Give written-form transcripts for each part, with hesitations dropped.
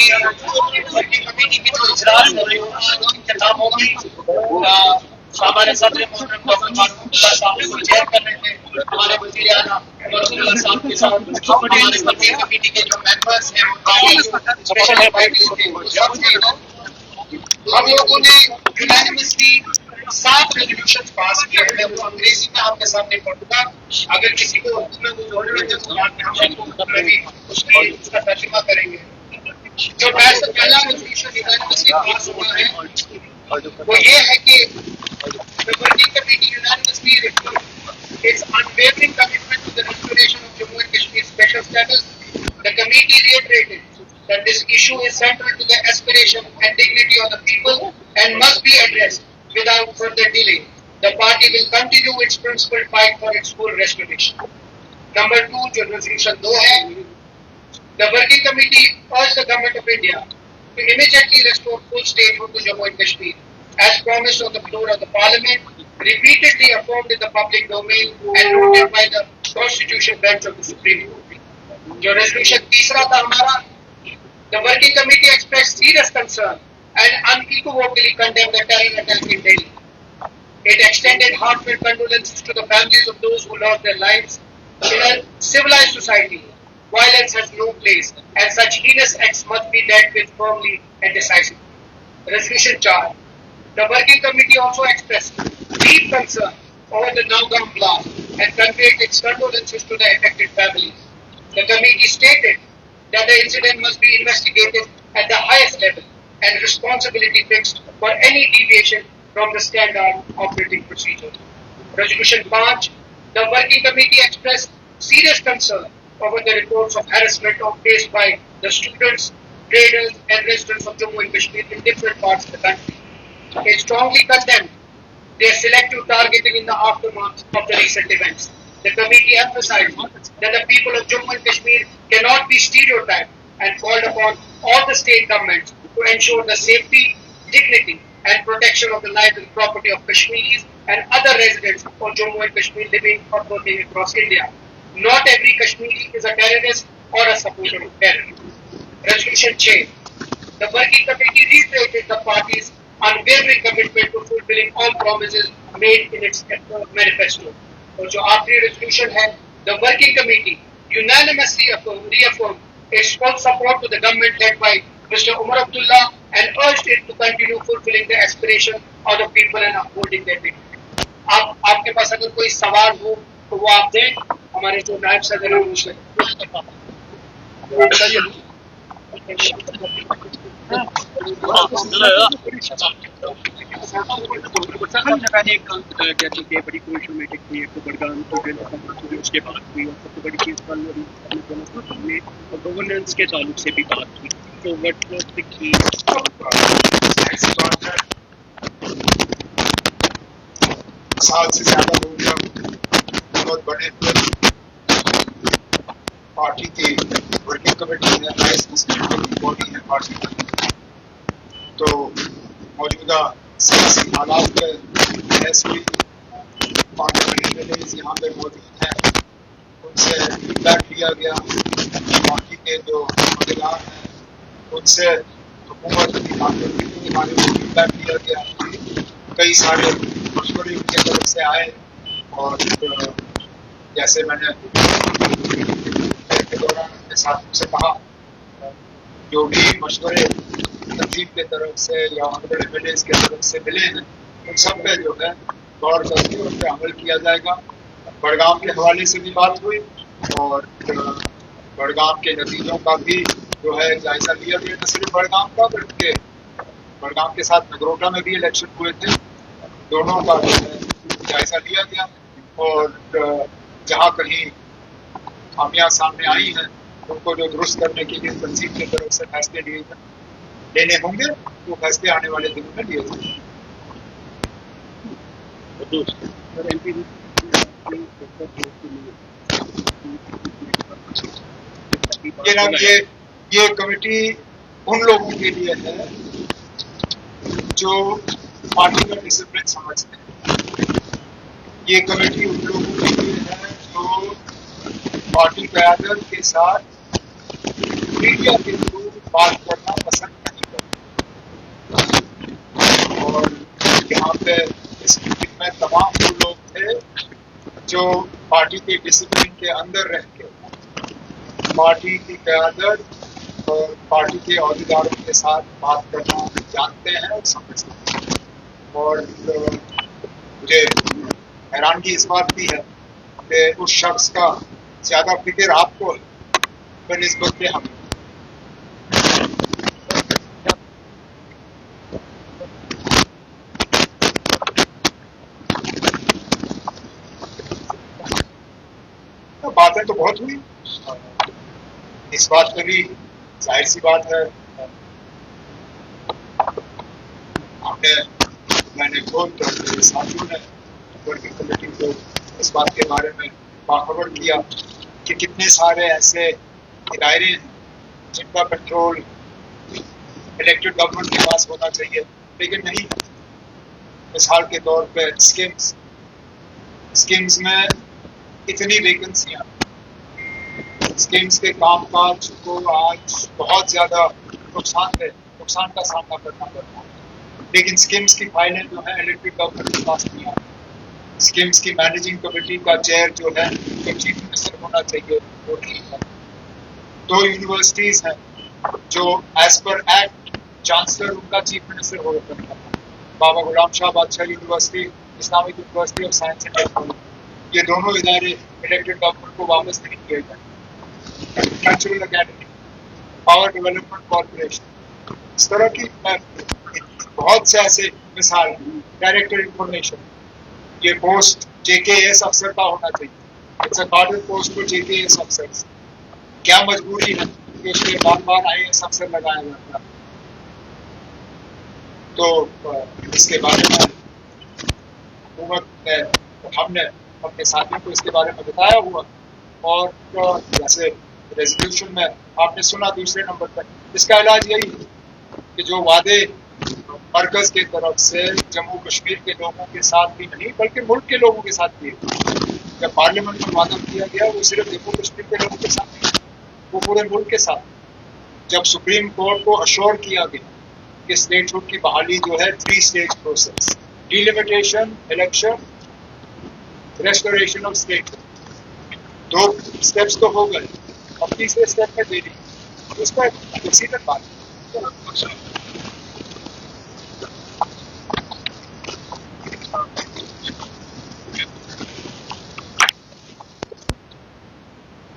Committee की जो इजलास हो रही है नाम होगी हमारे सदर मोहतरम डॉक्टर मारूफ साहब को चेयर कर रहे थे, हमारे वज़ीर आला साहब के साथ हमारे वर्किंग कमेटी के जो मेंबर्स हैं स्पेशल इन्वाइटेड थे। हम लोगों ने यूनानिमसली 7 रेजोल्यूशन पास किए हैं। वो अंग्रेजी में आपके सामने पढ़ूंगा, अगर किसी को उर्दू में वो जरूरत है तो बाद में हम उर्दू में भी उसका तर्जुमा करेंगे। जो पहला रेजोल्यूशन यूनानिमसली पास हुआ है वो ये है कि the working committee unanimously reviewed its unwavering commitment to the restoration of Jammu and Kashmir special status. The committee reiterated that this issue is central to the aspiration and dignity of the people and must be addressed without further delay. The party will continue its principled fight for its full restoration. Number 2, जो resolution 2 है, the working committee urged the government of India to immediately restore full statehood to Jammu and Kashmir, as promised on the floor of the Parliament, repeatedly affirmed in the public domain and noted by the Constitution Bench of the Supreme Court. जो resolution 3 था हमारा, the working committee expressed serious concern and unequivocally condemned the terror attack in Delhi. It extended heartfelt condolences to the families of those who lost their lives. In a civilized society, violence has no place, and such heinous acts must be dealt with firmly and decisively. Resolution 4. The working committee also expressed deep concern over the Nowgam blast and conveyed its condolences to the affected families. The committee stated that the incident must be investigated at the highest level and responsibility fixed for any deviation from the standard operating procedure. Resolution 5. The working committee expressed serious concern over the reports of harassment faced by the students, traders and residents of Jammu and Kashmir in different parts of the country. It strongly condemned their selective targeting in the aftermath of the recent events. The committee emphasized that the people of Jammu and Kashmir cannot be stereotyped and called upon all the state governments to ensure the safety, dignity and protection of the life and property of Kashmiris and other residents of Jammu and Kashmir living or working across India. Not every Kashmiri is a terrorist or a supporter of terror. Resolution 6. The working committee reiterated the party's unwavering commitment to fulfilling all promises made in its manifesto. और जो आखिरी resolution है, the working committee unanimously reaffirmed its full support to the government led by Mr. Umar Abdullah and urged it to continue fulfilling the aspiration of the people and upholding their dignity. आपके पास अगर कोई सवाल हो तो वो आप दें, हमारे जो नायब सदर हैं पूछ लें। मैंने एक क्या चीज़ है बड़ी क्रूशियल मीटिंग हुई एक तो बड़गाम की उसके बाद हुई और सबसे बड़ी चीज़ हमने गवर्नेंस के ताल्लुक से भी बात की। तो व्हाट वाज द की 7 से ज़्यादा लोग बहुत बड़े पार्टी की वर्किंग कमेटी है, वाइस प्रेसिडेंट बॉडी है पार्टी की। तो मौजूदा सियासी हालात के बहस हुई, पार्टी यहाँ पे मौजूद हैं, उनसे फीडबैक लिया गया। पार्टी के जो अहदेदार हैं उनसे हुकूमत की बातें के बारे में फीडबैक लिया गया। कई सारे मशवरे उनकी तरफ से आए और जैसे मैंने के दौरान अपने साथियों से कहा, जो भी मशवरे तंजीम की तरफ से या ऑनरेबल एमएलएज की तरफ से मिले हैं उन सब पे जो है गौर करके उन पर अमल किया जाएगा। बड़गाम के हवाले से भी बात हुई और बड़गाम के नतीजों का भी जो है जायजा लिया गया। न सिर्फ बड़गाम का बल्कि बड़गाम के साथ नगरोटा में भी इलेक्शन हुए थे, दोनों का जो है जायजा लिया गया और जहाँ कहीं खामियां सामने आई हैं उनको जो दुरुस्त करने के लिए तंजीम की तरफ से फैसले लेने होंगे, वो फैसले आने वाले दिनों में लिए जाएंगे। ये कमेटी उन लोगों के लिए है जो पार्टी का डिसिप्लिन समझते हैं। ये कमेटी उन लोगों के लिए है जो पार्टी क्यादत के साथ मीडिया के थ्रू बात करना यहाँ पे इस मीटिंग में तमाम वो लोग थे जो पार्टी के डिसिप्लिन के अंदर रह के पार्टी की क़यादत और पार्टी के अहदेदारों के साथ बात करना जानते हैं और समझते हैं। और मुझे हैरानगी इस बात की है कि उस शख्स का ज़्यादा फिक्र आपको है बनिस्बत के हमें। बातें तो बहुत हुई, इस बात में भी जाहिर सी बात है मैंने खुद और मेरे साथियों ने वर्किंग कमेटी को इस बात के बारे में बाखबर किया कि कितने सारे ऐसे इदारे हैं जिनका कंट्रोल इलेक्टेड गवर्नमेंट के पास होना चाहिए लेकिन नहीं। मिसाल के तौर पे स्कीम्स में इतनी वैकेंसियां, स्कीम्स के कामकाज को आज बहुत ज्यादा नुकसान का सामना करना पड़ता है, लेकिन स्कीम्स की फाइलें जो है इलेक्टेड गवर्नमेंट के पास नहीं आती। स्कीम्स की मैनेजिंग कमेटी का चेयर जो है एक चीफ मिनिस्टर होना चाहिए, वो नहीं है। 2 यूनिवर्सिटीज हैं जो एज पर एक्ट चांसलर उनका चीफ मिनिस्टर हो रखा है, बाबा गुलाम शाह बादशाह university, Islamic university of science and technology. ये दोनों इदारे इलेक्टेड गवर्नमेंट को वापस नहीं किए गए। Cultural academy, power development corporation, इस तरह की बहुत से ऐसे मिसाल। डायरेक्टर इंफॉर्मेशन, ये पोस्ट JKS अफसर का होना चाहिए, इट्स अ कार्डर पोस्ट फॉर JKS अफसर्स। क्या मजबूरी है कि उसके बार IAS अफसर लगाया जाता है। तो इसके बारे में हुकूमत ने, हमने अपने साथियों को इसके बारे में बताया हुआ, और जैसे रेजोल्यूशन में आपने सुना दूसरे नंबर पर, इसका इलाज यही है कि जो वादे मरकज के तरफ से जम्मू कश्मीर के लोगों के साथ भी नहीं बल्कि मुल्क के लोगों के साथ भी, जब पार्लियामेंट में वादा किया गया वो सिर्फ जम्मू कश्मीर के लोगों के साथ नहीं, वो पूरे मुल्क के साथ। जब सुप्रीम कोर्ट को अश्योर किया गया कि स्टेटहुड की बहाली जो है 3 stage process, delimitation, election, restoration of state, 2 steps तो हो गए, अब तीसरे स्टेप में देरी, उसका उसी तक बात।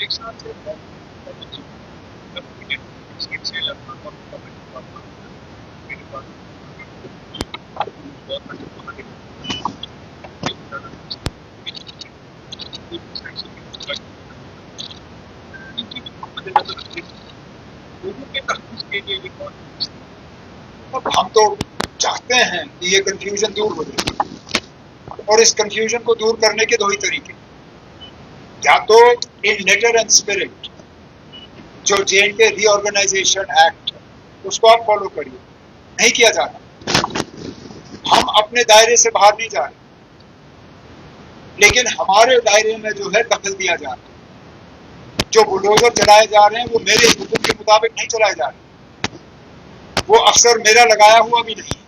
एक साथ से हम तो चाहते हैं कि ये कंफ्यूजन दूर हो जाए, और इस कंफ्यूजन को दूर करने के 2 ही तरीके, या तो इन लेटर एंड स्पिरिट जो J&K रीऑर्गेनाइजेशन एक्ट है उसको आप फॉलो करिए, नहीं किया जा रहा। हम अपने दायरे से बाहर नहीं जा रहे, लेकिन हमारे दायरे में जो है दखल दिया जा रहा है। जो बुलडोजर चलाए जा रहे हैं वो मेरे हुक्म के मुताबिक नहीं चलाए जा रहे, वो अफसर मेरा लगाया हुआ भी नहीं।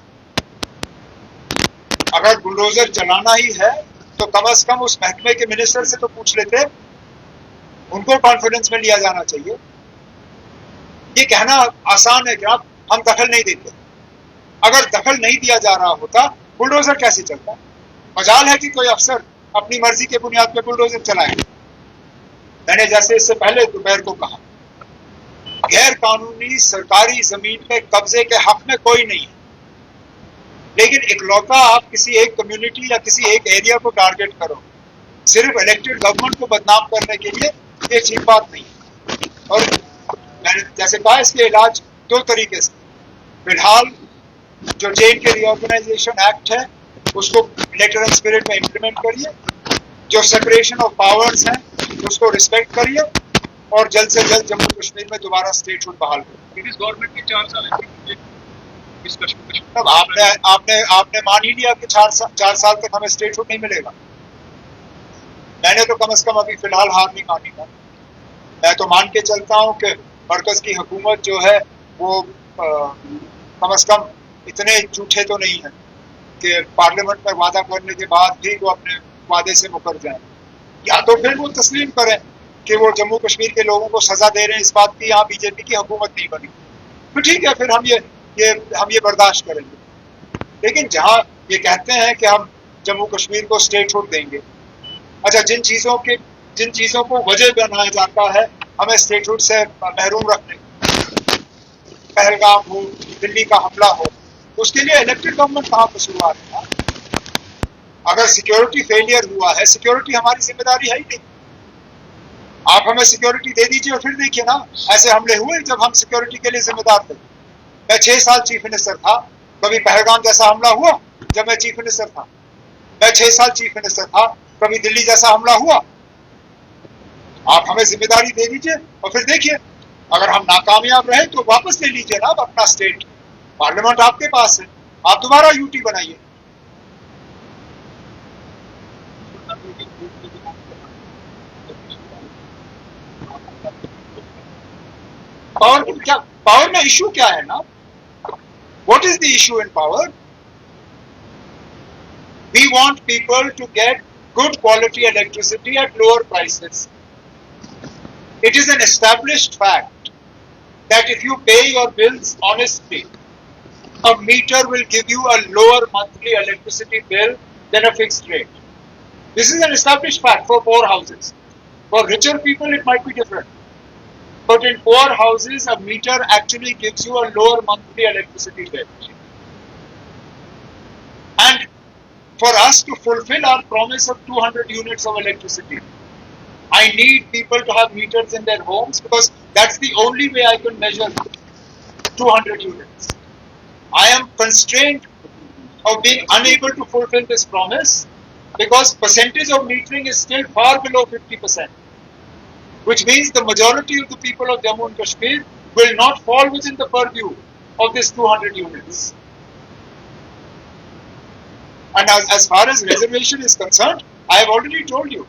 अगर बुलडोजर चलाना ही है तो कम से कम उस महकमे के मिनिस्टर से तो पूछ लेते, उनको कॉन्फिडेंस में लिया जाना चाहिए। ये कहना आसान है कि आप हम दखल नहीं देते, अगर दखल नहीं दिया जा रहा होता बुलडोजर कैसे चलता? मजाल है कि कोई अफसर अपनी मर्जी के बुनियाद पर बुलडोजर चलाए। मैंने जैसे इससे पहले दोपहर को कहा, गैर कानूनी सरकारी जमीन पे कब्जे के हक में कोई नहीं है, लेकिन इकलौता आप किसी एक कम्युनिटी या किसी एक एरिया को टारगेट करो सिर्फ इलेक्टेड गवर्नमेंट को बदनाम करने के लिए, ये ठीक बात नहीं है। और मैंने जैसे कहा इसके इलाज 2 तरीके से, फिलहाल जो J&K रीऑर्गेनाइजेशन एक्ट है उसको लेटर एंड स्पिरिट में इम्प्लीमेंट करिए, जो सेपरेशन ऑफ पावर्स है उसको रिस्पेक्ट करिए, और जल्द से जल्द जम्मू कश्मीर में दोबारा स्टेटहुड बहाल करिए। इस गवर्नमेंट के 4 साल इस कश्मीर, तब आपने मान ही लिया कि 4 साल तक हमें स्टेटहुड नहीं मिलेगा। मैंने तो कम से कम अभी फिलहाल हार नहीं मानी है। मैं तो मान के चलता हूँ कि मरकज की हुकूमत जो है वो कम से कम इतने झूठे तो नहीं है कि पार्लियामेंट में वादा करने के बाद भी वो अपने वादे से मुकर जाए, या तो फिर वो तस्लीम करें कि वो जम्मू कश्मीर के लोगों को सजा दे रहे हैं इस बात की यहाँ बीजेपी की हुकूमत नहीं बनी, तो ठीक है, फिर हम ये बर्दाश्त करेंगे। लेकिन जहाँ ये कहते हैं कि हम जम्मू कश्मीर को स्टेटहुड देंगे, अच्छा जिन चीजों को वजह बनाया जाता है हमें स्टेटहुड से महरूम रखने, पहलगाम हो, दिल्ली का हमला हो, उसके लिए इलेक्टेड गवर्नमेंट कहाँ पर शुरुआत है? अगर सिक्योरिटी फेलियर हुआ है, सिक्योरिटी हमारी जिम्मेदारी है ही नहीं, आप हमें सिक्योरिटी दे दीजिए और फिर देखिए ना, ऐसे हमले हुए जब हम सिक्योरिटी के लिए जिम्मेदार थे। मैं 6 साल चीफ मिनिस्टर था, कभी पहलगाम जैसा हमला हुआ जब मैं चीफ मिनिस्टर था? मैं 6 साल चीफ मिनिस्टर था, कभी दिल्ली जैसा हमला हुआ? आप हमें जिम्मेदारी दे दीजिए और फिर देखिए, अगर हम नाकामयाब रहे तो वापस ले लीजिए ना अपना स्टेट, पार्लियामेंट आपके पास है, आप दोबारा यूटी बनाइए। पावर में इशू क्या है ना? What is the issue in power? We want people to get good quality electricity at lower prices. It is an established fact that if you pay your bills honestly, a meter will give you a lower monthly electricity bill than a fixed rate. This is an established fact for poor houses. For richer people, it might be different. But in poor houses, a meter actually gives you a lower monthly electricity bill. And for us to fulfill our promise of 200 units of electricity, I need people to have meters in their homes because that's the only way I can measure 200 units. I am constrained of being unable to fulfill this promise because percentage of metering is still far below 50%. Which means the majority of the people of Jammu and Kashmir will not fall within the purview of this 200 units. And as far as reservation is concerned, I have already told you.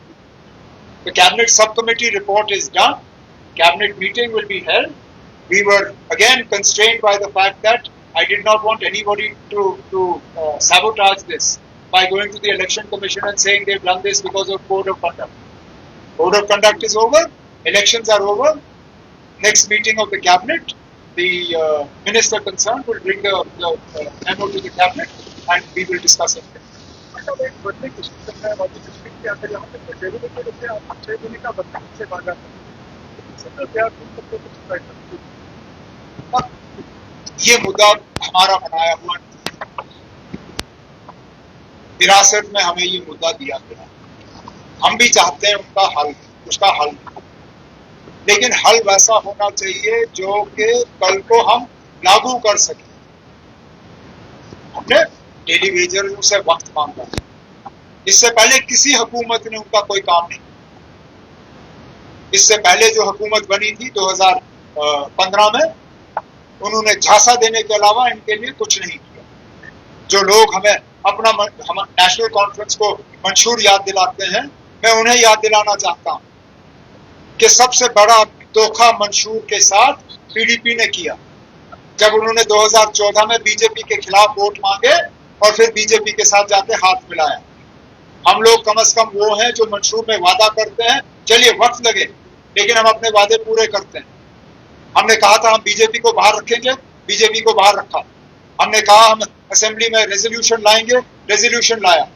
The cabinet subcommittee report is done. Cabinet meeting will be held. We were again constrained by the fact that I did not want anybody to sabotage this by going to the election commission and saying they've done this because of code of conduct. Code of conduct is over. Elections are over. Next meeting of the cabinet, the minister concerned will bring the memo to the cabinet and we will discuss it. ये मुद्दा हमारा बनाया हुआ, विरासत में हमें ये मुद्दा दिया गया, हम भी चाहते हैं उसका हल, लेकिन हल वैसा होना चाहिए जो कि कल को हम लागू कर सकें। हमने डेली वेजर से वक्त मांगा, इससे पहले किसी हुकूमत ने उनका कोई काम नहीं। इससे पहले जो हुकूमत बनी थी 2015 में, उन्होंने झांसा देने के अलावा इनके लिए कुछ नहीं किया। जो लोग हमें अपना नेशनल कॉन्फ्रेंस को मंशूर याद दिलाते हैं, मैं उन्हें याद दिलाना चाहता हूं कि सबसे बड़ा धोखा मंशूर के साथ पीडीपी ने किया जब उन्होंने 2014 में बीजेपी के खिलाफ वोट मांगे और फिर बीजेपी के साथ जाके हाथ मिलाया। हम लोग कम से कम वो हैं जो मंशूर में वादा करते हैं, चलिए वक्त लगे लेकिन हम अपने वादे पूरे करते हैं। हमने कहा था हम बीजेपी को बाहर रखेंगे, बीजेपी को बाहर रखा। हमने कहा हम असेंबली में रेजोल्यूशन लाएंगे, रेजोल्यूशन लाया।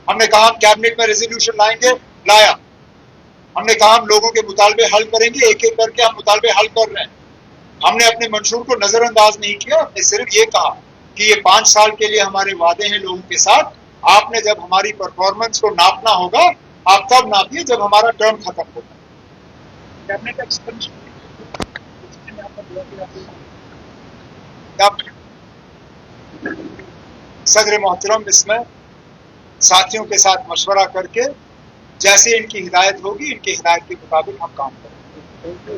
हमने कहा हम कैबिनेट में रेजोल्यूशन लाएंगे, लाया। हमने कहा हम लोगों के मुतालबे हल करेंगे, एक एक करके हम मुतालबे हल कर रहे हैं। हमने अपने मंशूर को नजरअंदाज नहीं किया, हमने सिर्फ ये कहा कि ये 5 साल के लिए हमारे वादे हैं लोगों के साथ। आपने जब हमारी परफॉर्मेंस को नापना होगा, आप तब नापिए जब हमारा टर्म खत्म होगा। सदर मोहतरम इसमें साथियों के साथ मशवरा करके जैसे इनकी हिदायत होगी, इनकी हिदायत के मुताबिक हम काम करेंगे।